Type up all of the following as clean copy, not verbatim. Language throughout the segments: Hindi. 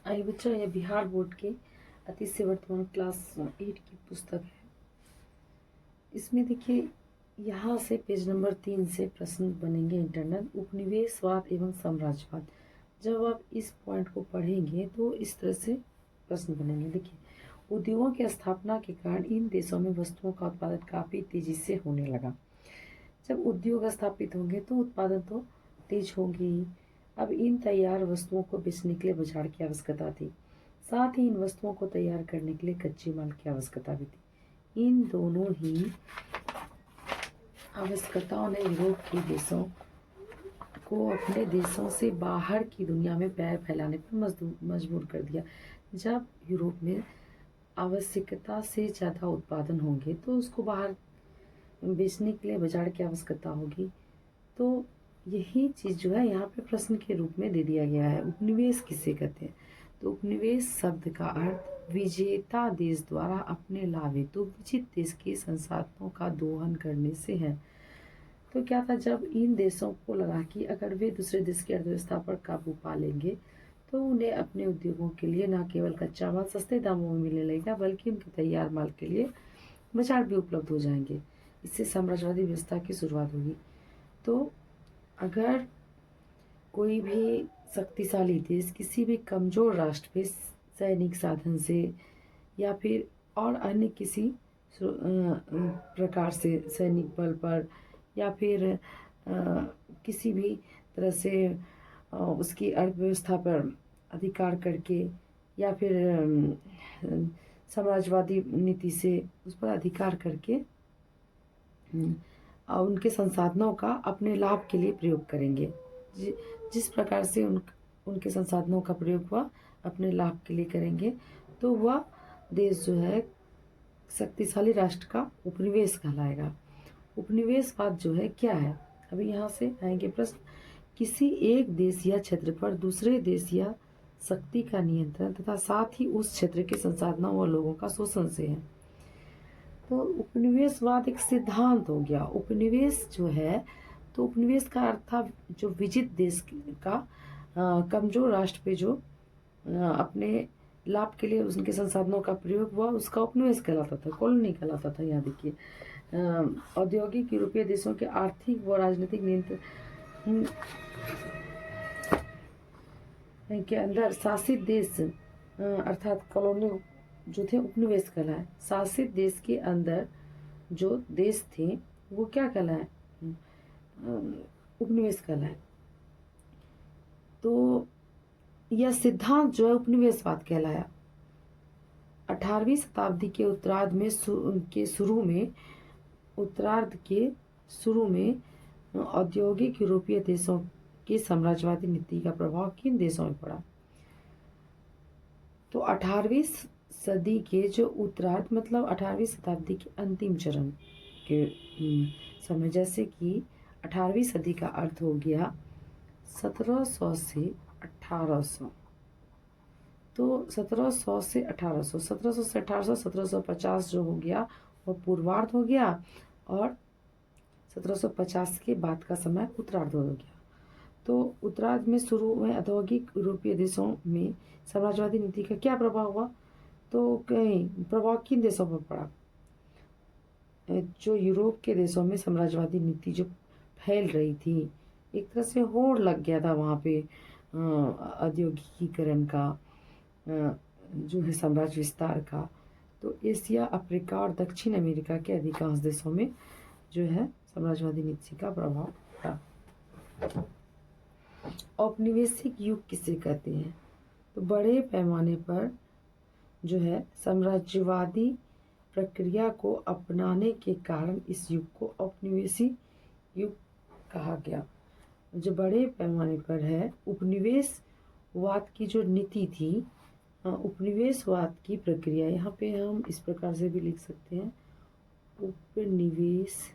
आइए बच्चों, यह बिहार बोर्ड के अतीत से वर्तमान क्लास 8 की पुस्तक है। इसमें देखिए, यहाँ से पेज नंबर 3 से प्रश्न बनेंगे इंटरनल। उपनिवेशवाद एवं साम्राज्यवाद। जब आप इस पॉइंट को पढ़ेंगे तो इस तरह से प्रश्न बनेंगे। देखिए, उद्योगों की स्थापना के कारण इन देशों में वस्तुओं का उत्पादन काफ़ी तेजी से होने लगा। जब उद्योग स्थापित होंगे तो उत्पादन तो तेज होगी। अब इन तैयार वस्तुओं को बेचने के लिए बाजार की आवश्यकता थी। साथ ही इन वस्तुओं को तैयार करने के लिए कच्चे माल की आवश्यकता भी थी। इन दोनों ही आवश्यकताओं ने यूरोप के देशों को अपने देशों से बाहर की दुनिया में पैर फैलाने पर मजबूर कर दिया। जब यूरोप में आवश्यकता से ज़्यादा उत्पादन होंगे तो उसको बाहर बेचने के लिए बाजार की आवश्यकता होगी। तो यही चीज़ जो है यहाँ पे प्रश्न के रूप में दे दिया गया है। उपनिवेश किसे कहते हैं? तो उपनिवेश शब्द का अर्थ विजेता देश द्वारा अपने लाभ हेतु विजित देश के संसाधनों का दोहन करने से है। तो क्या था, जब इन देशों को लगा कि अगर वे दूसरे देश की अर्थव्यवस्था पर काबू पा लेंगे तो उन्हें अपने उद्योगों के लिए न केवल कच्चा माल सस्ते दामों में मिलने लगेगा, बल्कि उनके तैयार माल के लिए बाजार भी उपलब्ध हो जाएंगे। इससे साम्राज्यवादी व्यवस्था की शुरुआत होगी। तो अगर कोई भी शक्तिशाली देश किसी भी कमज़ोर राष्ट्र पे सैनिक साधन से या फिर और अन्य किसी प्रकार से सैनिक बल पर या फिर किसी भी तरह से उसकी अर्थव्यवस्था पर अधिकार करके या फिर साम्राज्यवादी नीति से उस पर अधिकार करके उनके संसाधनों का अपने लाभ के लिए प्रयोग करेंगे। जिस प्रकार से उनके संसाधनों का प्रयोग हुआ अपने लाभ के लिए करेंगे, तो वह देश जो है शक्तिशाली राष्ट्र का उपनिवेश कहलाएगा। उपनिवेशवाद जो है क्या है? अभी यहाँ से आएंगे प्रश्न। किसी एक देश या क्षेत्र पर दूसरे देश या शक्ति का नियंत्रण तथा साथ ही उस क्षेत्र के संसाधनों व लोगों का शोषण से है। तो उपनिवेशवाद एक सिद्धांत हो गया। उपनिवेश जो है, तो उपनिवेश का अर्थ था जो विजित देश का कमजोर राष्ट्र पे जो अपने लाभ के लिए उनके संसाधनों का प्रयोग हुआ, उसका उपनिवेश कहलाता था, कॉलोनी कहलाता था। यहाँ देखिए, औद्योगिक यूरोपीय देशों के आर्थिक व राजनीतिक नियंत्रण के अंदर शासित देश अर्थात कॉलोनी जो थे उपनिवेश कहलाए। शासित देश के अंदर जो देश थे वो क्या कहलाए? उपनिवेश कहलाए। तो यह सिद्धांत जो है उपनिवेशवाद कहलाया। 18वीं शताब्दी के उत्तरार्ध के शुरू में औद्योगिक यूरोपीय देशों की साम्राज्यवादी नीति का प्रभाव किन देशों में पड़ा? तो 18वीं सदी के जो उत्तरार्ध मतलब 18वीं शताब्दी के अंतिम चरण के समय, जैसे कि 18वीं सदी का अर्थ हो गया 1700 से 1800। तो 1700 से 1800, 1700 से 1800, 1750 जो हो गया वो पूर्वार्ध हो गया और 1750 के बाद का समय उत्तरार्ध हो गया। तो उत्तरार्ध में शुरू में औद्योगिक यूरोपीय देशों में साम्राज्यवादी नीति का क्या प्रभाव हुआ? तो कहीं प्रभाव किन देशों पर पड़ा? जो यूरोप के देशों में साम्राज्यवादी नीति जो फैल रही थी, एक तरह से होड़ लग गया था वहाँ पे औद्योगिकीकरण का, जो है साम्राज्य विस्तार का। तो एशिया, अफ्रीका और दक्षिण अमेरिका के अधिकांश देशों में जो है साम्राज्यवादी नीति का प्रभाव पड़ा। औपनिवेशिक युग किसे कहते हैं? तो बड़े पैमाने पर जो है साम्राज्यवादी प्रक्रिया को अपनाने के कारण इस युग को औपनिवेशिक युग कहा गया। जो बड़े पैमाने पर है उपनिवेशवाद की जो नीति थी, उपनिवेशवाद की प्रक्रिया, यहाँ पे हम इस प्रकार से भी लिख सकते हैं, उपनिवेशवाद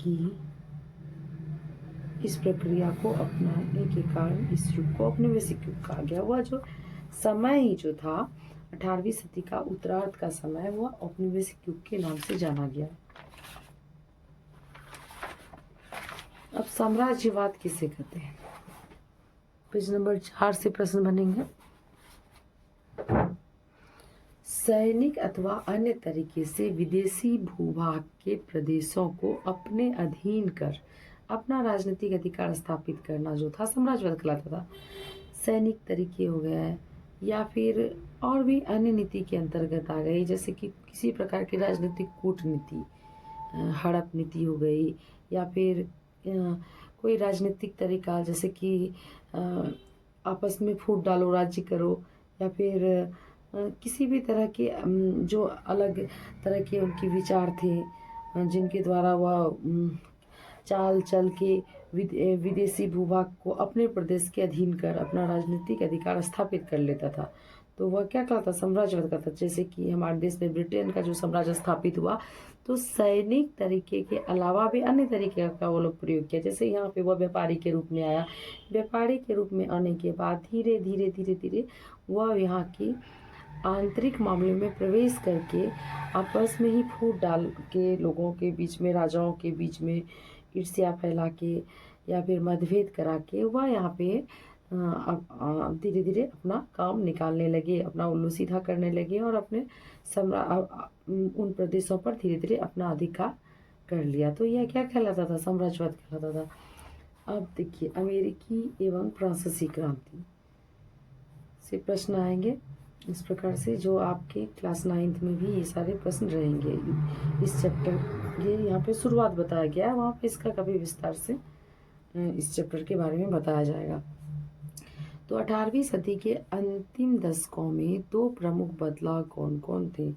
की इस प्रक्रिया को अपनाने के कारण इस युग को औपनिवेशिक युग कहा गया। वह जो समय ही जो था 18वीं सदी का उत्तरार्ध का समय, वह औपनिवेशिक युग के नाम से जाना गया। अब साम्राज्यवाद किसे कहते हैं? पेज नंबर 4 से प्रश्न बनेंगे। सैनिक अथवा अन्य तरीके से विदेशी भूभाग के प्रदेशों को अपने अधीन कर अपना राजनीतिक अधिकार स्थापित करना जो था साम्राज्यवाद कहलाता था। सैनिक तरीके हो गए या फिर और भी अन्य नीति के अंतर्गत आ गई, जैसे कि किसी प्रकार की राजनीतिक कूटनीति, हड़प नीति हो गई, या फिर कोई राजनीतिक तरीका जैसे कि आपस में फूट डालो राज्य करो, या फिर किसी भी तरह के जो अलग तरह के उनके विचार थे, जिनके द्वारा वह चाल चल के विदेशी भूभाग को अपने प्रदेश के अधीन कर अपना राजनीतिक अधिकार स्थापित कर लेता था। तो वह क्या कहता, साम्राज्यवाद का था। जैसे कि हमारे देश में ब्रिटेन का जो साम्राज्य स्थापित हुआ, तो सैनिक तरीके के अलावा भी अन्य तरीके का वो लोग प्रयोग किया। जैसे यहाँ पे वह व्यापारी के रूप में आया, व्यापारी के रूप में आने के बाद धीरे धीरे धीरे धीरे वह यहाँ की आंतरिक मामलों में प्रवेश करके आपस में ही फूट डाल के लोगों के बीच में, राजाओं के बीच में ईर्ष्या फैला के या फिर मतभेद करा के वह यहाँ पे धीरे धीरे अपना काम निकालने लगे, अपना उल्लू सीधा करने लगे और अपने उन प्रदेशों पर धीरे धीरे अपना अधिकार कर लिया। तो यह क्या कहलाता था, साम्राज्यवाद कहलाता था। अब देखिए, अमेरिकी एवं फ्रांसीसी क्रांति से प्रश्न आएंगे इस प्रकार से, जो आपके क्लास 9th में भी ये सारे प्रश्न रहेंगे। इस चैप्टर ये यहाँ पे शुरुआत बताया गया है, वहाँ पे इसका कभी विस्तार से इस चैप्टर के बारे में बताया जाएगा। तो 18वीं सदी के अंतिम दशकों में दो प्रमुख बदलाव कौन कौन थे।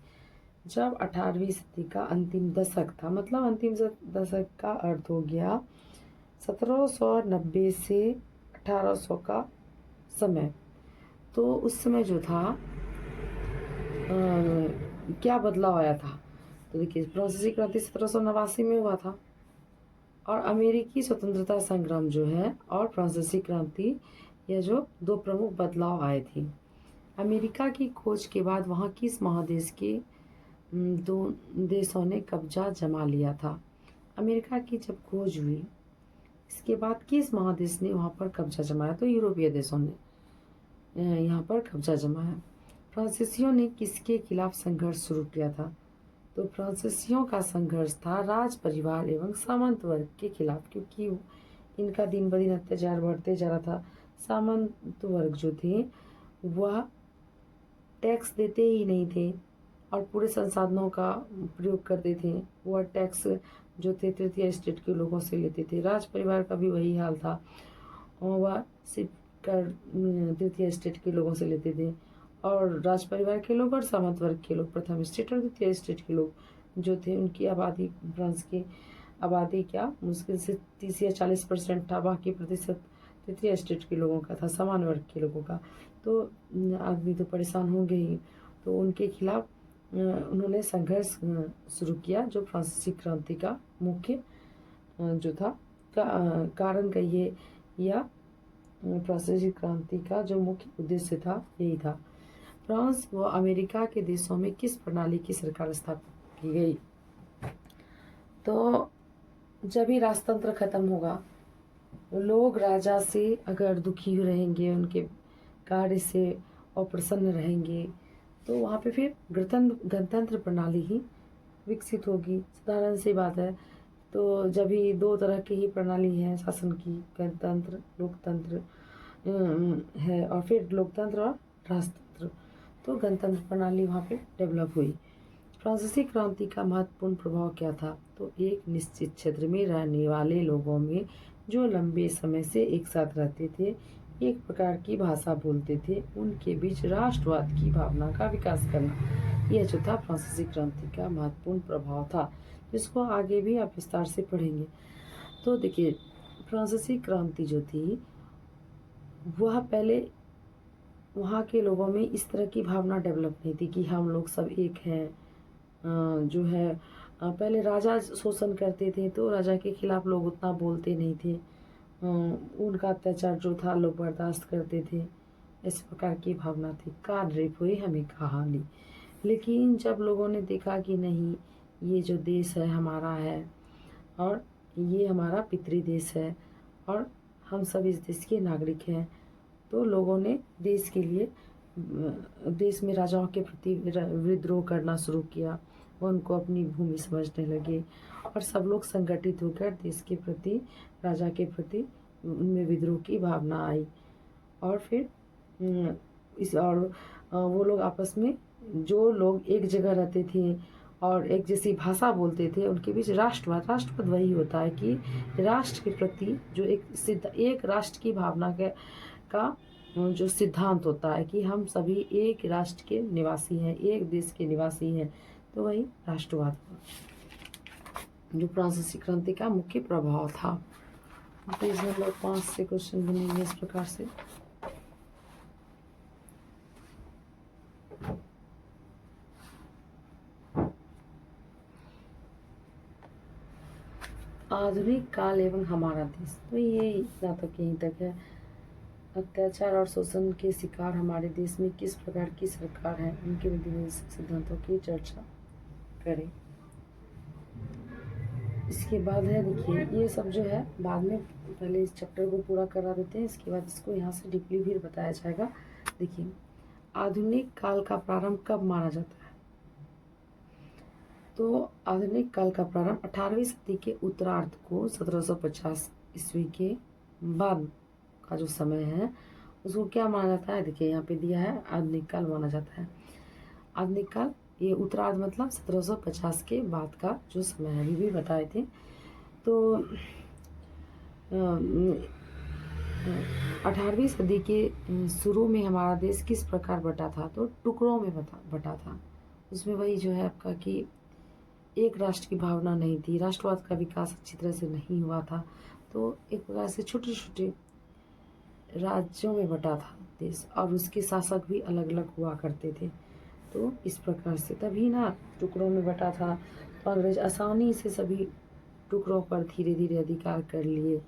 जब 18वीं सदी का अंतिम दशक था, मतलब अंतिम दशक का अर्थ हो गया 1790 से 1800 का समय। तो उस समय जो था क्या बदलाव आया था, तो देखिए, फ्रांसीसी क्रांति 1789 में हुआ था, और अमेरिकी स्वतंत्रता संग्राम जो है और फ्रांसीसी क्रांति, यह जो दो प्रमुख बदलाव आए थे। अमेरिका की खोज के बाद वहाँ किस महादेश के दो देशों ने कब्जा जमा लिया था। अमेरिका की जब खोज हुई, इसके बाद किस महादेश ने वहाँ पर कब्जा जमाया, तो यूरोपीय देशों ने यहाँ पर कब्जा जमाया। फ्रांसीसियों ने किसके खिलाफ संघर्ष शुरू किया था, तो फ्रांसीसियों का संघर्ष था राज परिवार एवं सामंत वर्ग के खिलाफ, क्योंकि इनका दिन ब दिन अत्याचार बढ़ते जा रहा था। सामंत वर्ग जो थे वह टैक्स देते ही नहीं थे और पूरे संसाधनों का प्रयोग करते थे। वह टैक्स जो थे तृतीय स्टेट के लोगों से लेते थे। राज परिवार का भी वही हाल था, और वह सिर्फ कर तृतीय स्टेट के लोगों से लेते थे, और राज परिवार के लोग और सामंत वर्ग के लोग, प्रथम स्टेट और द्वितीय स्टेट के लोग जो थे, उनकी आबादी, फ्रांस की आबादी क्या मुश्किल से 30 या 40% था, बाकी प्रतिशत तृतीय स्टेट के लोगों का था, समान वर्ग के लोगों का। तो आदमी तो परेशान होंगे ही, तो उनके खिलाफ उन्होंने संघर्ष शुरू किया, जो फ्रांसीसी क्रांति का मुख्य जो था कारण कहिए, या फ्रांसीसी क्रांति का जो मुख्य उद्देश्य था यही था। फ्रांस व अमेरिका के देशों में किस प्रणाली की सरकार स्थापित की गई, तो जब ही राजतंत्र खत्म होगा, लोग राजा से अगर दुखी रहेंगे, उनके कार्य से अप्रसन्न रहेंगे, तो वहाँ पे फिर गणतंत्र प्रणाली ही विकसित होगी। साधारण सी बात है। तो जब ही दो तरह की ही प्रणाली है शासन की, गणतंत्र लोकतंत्र है, और फिर लोकतंत्र और राजतंत्र, तो गणतंत्र प्रणाली वहाँ पे डेवलप हुई। फ्रांसीसी क्रांति का महत्वपूर्ण प्रभाव क्या था, तो एक निश्चित क्षेत्र में रहने वाले लोगों में जो लंबे समय से एक साथ रहते थे, एक प्रकार की भाषा बोलते थे, उनके बीच राष्ट्रवाद की भावना का विकास करना, यह जो था फ्रांसीसी क्रांति का महत्वपूर्ण प्रभाव था, जिसको आगे भी आप विस्तार से पढ़ेंगे। तो देखिए, फ्रांसीसी क्रांति जो थी वह पहले वहाँ के लोगों में इस तरह की भावना डेवलप नहीं थी कि हम लोग सब एक हैं। जो है पहले राजा शोषण करते थे, तो राजा के खिलाफ लोग उतना बोलते नहीं थे। उनका अत्याचार जो था लोग बर्दाश्त करते थे, इस प्रकार की भावना थी। कान रेप हुई हमें कहानी। लेकिन जब लोगों ने देखा कि नहीं, ये जो देश है हमारा है, और ये हमारा पितृ देश है, और हम सब इस देश के नागरिक हैं, तो लोगों ने देश के लिए देश में राजाओं के प्रति विद्रोह करना शुरू किया। वो उनको अपनी भूमि समझने लगे और सब लोग संगठित होकर देश के प्रति, राजा के प्रति उनमें विद्रोह की भावना आई। और फिर वो लोग आपस में, जो लोग एक जगह रहते थे और एक जैसी भाषा बोलते थे, उनके बीच राष्ट्रवाद वही होता है कि राष्ट्र के प्रति जो एक राष्ट्र की भावना का जो सिद्धांत होता है कि हम सभी एक राष्ट्र के निवासी हैं, एक देश के निवासी हैं, तो वही राष्ट्रवाद जो फ्रांसीसी क्रांति का मुख्य प्रभाव था। पेज नंबर 5 से क्वेश्चन बनेंगे इस प्रकार से। आधुनिक काल एवं हमारा देश, तो ये इतना तक यहीं तक है। अत्याचार और शोषण के शिकार हमारे देश में किस प्रकार की सरकार है, उनके विभिन्न सिद्धांतों की चर्चा करें। इसके बाद है, देखिए ये सब जो है बाद में, पहले इस चैप्टर को पूरा करा देते हैं, इसके बाद इसको यहाँ से डीपली भी बताया जाएगा। देखिए आधुनिक काल का प्रारंभ कब माना जाता है, तो आधुनिक काल का प्रारंभ 18वीं सदी के उत्तरार्ध को 1750 ईस्वी के बाद का जो समय है उसको क्या माना जाता है। देखिए यहाँ पे दिया है आधुनिक काल माना जाता है। आधुनिक काल ये उत्तरार्ध मतलब 1750 के बाद का जो समय है, अभी भी बताए थे। तो 18वीं सदी के शुरू में हमारा देश किस प्रकार बटा था, तो टुकड़ों में बटा था। उसमें वही जो है आपका कि एक राष्ट्र की भावना नहीं थी, राष्ट्रवाद का विकास अच्छी तरह से नहीं हुआ था, तो एक प्रकार से छोटे छोटे राज्यों में बटा था देश, और उसके शासक भी अलग अलग हुआ करते थे। तो इस प्रकार से तभी ना टुकड़ों में बटा था, तो अंग्रेज आसानी से सभी टुकड़ों पर धीरे धीरे अधिकार कर लिए,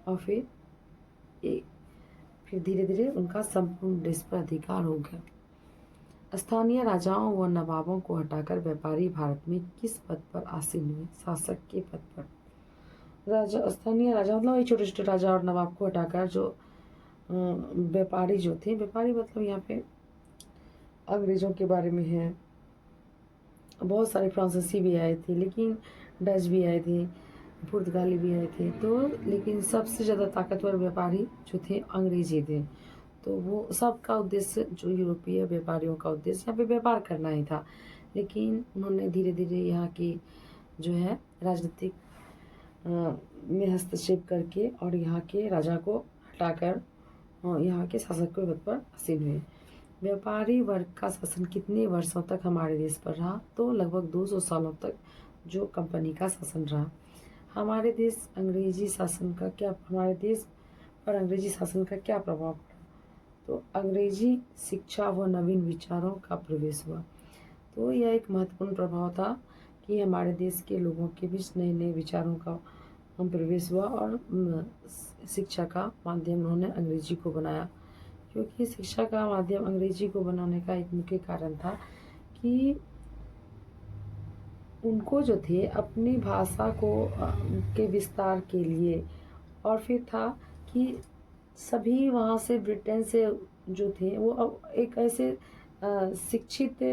और फिर धीरे धीरे उनका संपूर्ण देश पर अधिकार हो गया। स्थानीय राजाओं व नवाबों को हटाकर व्यापारी भारत में किस पद पर आसीन हुए, शासक के पद पर। स्थानीय राजा मतलब छोटे छोटे राजा और नवाब को हटाकर जो व्यापारी जो थे, व्यापारी मतलब यहाँ पे अंग्रेजों के बारे में है, बहुत सारे फ्रांसीसी भी आए थे, लेकिन डच भी आए थे, पुर्तगाली भी आए थे, तो लेकिन सबसे ज़्यादा ताकतवर व्यापारी जो थे अंग्रेजी थे। तो वो सबका उद्देश्य, जो यूरोपीय व्यापारियों का उद्देश्य यहाँ पे व्यापार करना ही था, लेकिन उन्होंने धीरे धीरे यहाँ की जो है राजनीतिक में हस्तक्षेप करके और यहाँ के राजा को हटाकर यहाँ के शासक के पद पर आसीन हुए। व्यापारी वर्ग का शासन कितने वर्षों तक हमारे देश पर रहा, तो लगभग 200 सालों तक जो कंपनी का शासन रहा। हमारे देश पर अंग्रेजी शासन का क्या प्रभाव पड़ा, तो अंग्रेजी शिक्षा व नवीन विचारों का प्रवेश हुआ। तो यह एक महत्वपूर्ण प्रभाव था कि हमारे देश के लोगों के बीच नए नए विचारों का प्रवेश हुआ, और शिक्षा का माध्यम उन्होंने अंग्रेजी को बनाया। क्योंकि शिक्षा का माध्यम अंग्रेजी को बनाने का एक मुख्य कारण था कि उनको जो थे अपनी भाषा को के विस्तार के लिए, और फिर था कि सभी वहाँ से ब्रिटेन से जो थे वो अब एक ऐसे शिक्षित,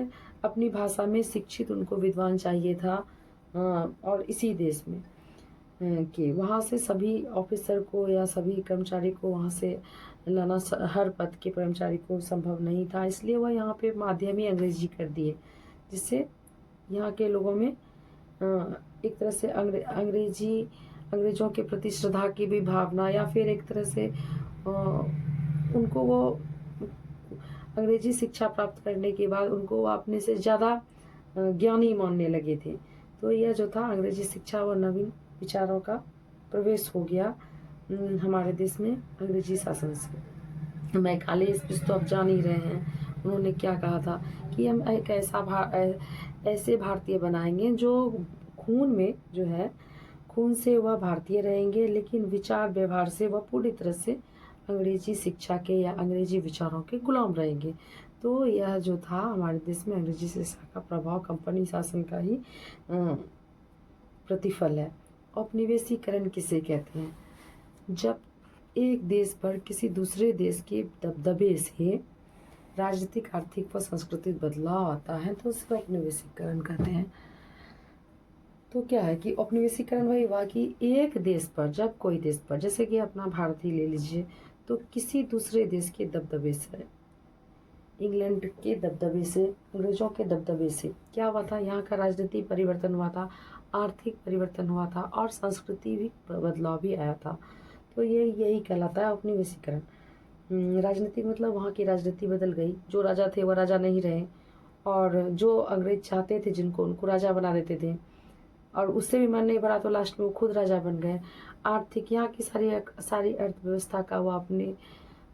अपनी भाषा में शिक्षित उनको विद्वान चाहिए था, और इसी देश में कि वहाँ से सभी ऑफिसर को या सभी कर्मचारी को वहाँ से लाना हर पद के कर्मचारी को संभव नहीं था, इसलिए वह यहाँ पे माध्यम ही अंग्रेजी कर दिए, जिससे यहाँ के लोगों में एक तरह से अंग्रेजों के प्रति श्रद्धा की भी भावना, या फिर एक तरह से उनको वो अंग्रेजी शिक्षा प्राप्त करने के बाद उनको वो अपने से ज़्यादा ज्ञानी मानने लगे थे। तो यह जो था अंग्रेजी शिक्षा व नवीन विचारों का प्रवेश हो गया हमारे देश में अंग्रेजी शासन से। मैकाले स्पीच तो आप जान ही रहे हैं, उन्होंने क्या कहा था कि हम एक ऐसे भारतीय बनाएंगे जो खून में जो है, खून से वह भारतीय रहेंगे, लेकिन विचार व्यवहार से वह पूरी तरह से अंग्रेजी शिक्षा के या अंग्रेजी विचारों के गुलाम रहेंगे। तो यह जो था हमारे देश में अंग्रेजी शिक्षा का प्रभाव कंपनी शासन का ही प्रतिफल है। औपनिवेशीकरण किसे कहते हैं, जब एक देश पर किसी दूसरे देश के दबदबे से राजनीतिक, आर्थिक व सांस्कृतिक बदलाव आता है तो उसे औपनिवेशीकरण कहते हैं। तो क्या है कि औपनिवेशीकरण वही हुआ कि एक देश पर, जब कोई देश पर, जैसे कि अपना भारत ही ले लीजिए, तो किसी दूसरे देश के दबदबे से, इंग्लैंड के दबदबे से, अंग्रेजों के दबदबे से क्या हुआ था, यहाँ का राजनीति परिवर्तन हुआ था, आर्थिक परिवर्तन हुआ था और संस्कृति भी बदलाव भी आया था। तो ये यही कहलाता है औपनिवेशीकरण। राजनीतिक मतलब वहाँ की राजनीति बदल गई, जो राजा थे वो राजा नहीं रहे और जो अंग्रेज चाहते थे जिनको, उनको राजा बना देते थे और उससे भी मन नहीं भरा तो लास्ट में वो खुद राजा बन गए। आर्थिक, यहाँ की सारी अर्थव्यवस्था का वो अपने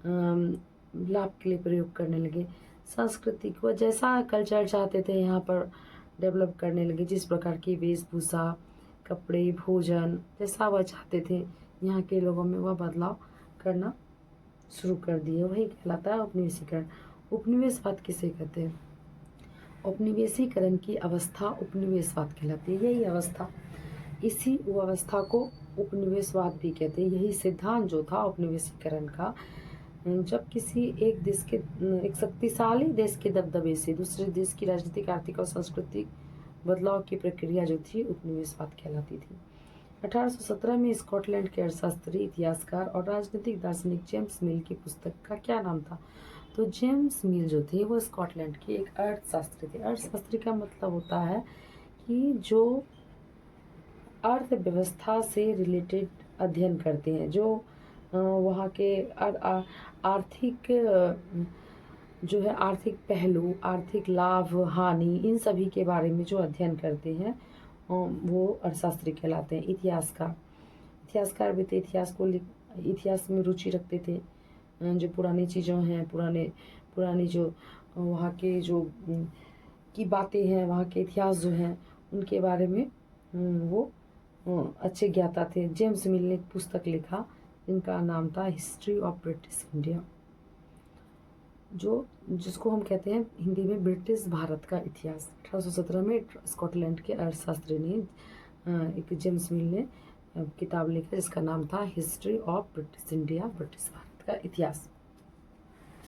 लाभ के लिए प्रयोग करने लगे। सांस्कृतिक, वो जैसा कल्चर चाहते थे यहाँ पर डेवलप करने लगे, जिस प्रकार की वेशभूषा, कपड़े, भोजन जैसा वह चाहते थे यहाँ के लोगों में वह बदलाव करना शुरू कर दिए। वही कहलाता है औपनिवेशीकरण। उपनिवेशवाद किसे कहते हैं? औपनिवेशीकरण की अवस्था उपनिवेशवाद कहलाती है। यही अवस्था, इसी अवस्था को उपनिवेशवाद भी कहते हैं। यही सिद्धांत जो था औपनिवेशीकरण का, जब किसी एक देश के, एक शक्तिशाली देश के दबदबे से दूसरे देश की राजनीतिक, आर्थिक और सांस्कृतिक बदलाव की प्रक्रिया जो थी उपनिवेशवाद कहलाती थी। 1817 में स्कॉटलैंड के अर्थशास्त्री, इतिहासकार और राजनीतिक दार्शनिक जेम्स मिल की पुस्तक का क्या नाम था? तो जेम्स मिल जो थे वो स्कॉटलैंड के एक अर्थशास्त्री थे। अर्थशास्त्री का मतलब होता है कि जो अर्थव्यवस्था से रिलेटेड अध्ययन करते हैं, जो वहाँ के आर्थिक, जो है आर्थिक पहलू, आर्थिक लाभ हानि, इन सभी के बारे में जो अध्ययन करते हैं वो अर्थशास्त्री कहलाते हैं। इतिहासकार भी थे, इतिहास में रुचि रखते थे। जो पुरानी चीज़ों हैं, पुरानी जो वहाँ के जो की बातें हैं, वहाँ के इतिहास जो हैं, उनके बारे में वो अच्छे ज्ञाता थे। जेम्स मिल ने एक पुस्तक लिखा जिनका नाम था हिस्ट्री ऑफ ब्रिटिश इंडिया, जिसको हम कहते हैं हिंदी में ब्रिटिश भारत का इतिहास। 1817 में स्कॉटलैंड के अर्थशास्त्री ने, एक जेम्स मिल ने किताब लिखा जिसका नाम था history of British India, British Bharat का इतिहास।